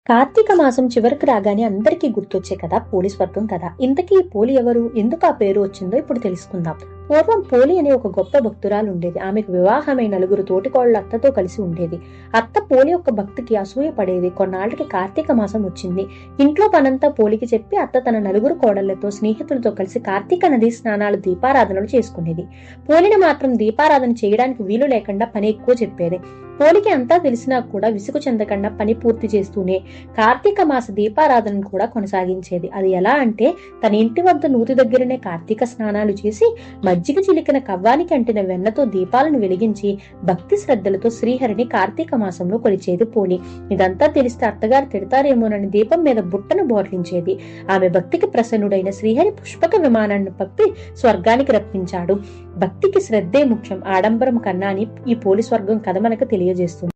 కార్తీక మాసం చివరికి రాగానే అందరికీ గుర్తొచ్చే కథ పోలి స్వర్గం కథ. ఇంతకీ ఈ పోలి ఎవరు, ఎందుకు ఆ పేరు వచ్చిందో ఇప్పుడు తెలుసుకుందాం. పూర్వం పోలి అనే ఒక గొప్ప భక్తురాలు ఉండేది. ఆమెకు వివాహమై నలుగురు తోటికోళ్ల అత్తతో కలిసి ఉండేది. అత్త పోలి యొక్క భక్తికి అసూయ పడేది. కొన్నాళ్ళకి కార్తీక మాసం వచ్చింది. ఇంట్లో పనంతా పోలికి చెప్పి అత్త తన నలుగురు కోడళ్లతో స్నేహితులతో కలిసి కార్తీక నదీ స్నానాలు దీపారాధనలు చేసుకునేది. పోలిని మాత్రం దీపారాధన చేయడానికి వీలు లేకుండా పని ఎక్కువ చెప్పేది. పోలికి అంతా తెలిసినా కూడా విసుగు చెందకుండా పని పూర్తి చేస్తూనే కార్తీక మాస దీపారాధనను కూడా కొనసాగించేది. అది ఎలా అంటే, తన ఇంటి వద్ద నూతి దగ్గరనే కార్తీక స్నానాలు చేసి మజ్జిగ చిలికిన కవ్వానికి అంటిన వెన్నతో దీపాలను వెలిగించి భక్తి శ్రద్ధలతో శ్రీహరిని కార్తీక మాసంలో కొలిచేది పోలి. ఇదంతా తెలిస్తే అత్తగారు తిడతారేమోనని దీపం మీద బుట్టను బోర్లించేది. ఆమె భక్తికి ప్రసన్నుడైన శ్రీహరి పుష్పక విమానాన్ని పంపి స్వర్గానికి రప్పించాడు. భక్తికి శ్రద్ధే ముఖ్యం, ఆడంబరం కన్నా అని ఈ పోలి స్వర్గం కథ మనకు తెలియజేస్తుంది.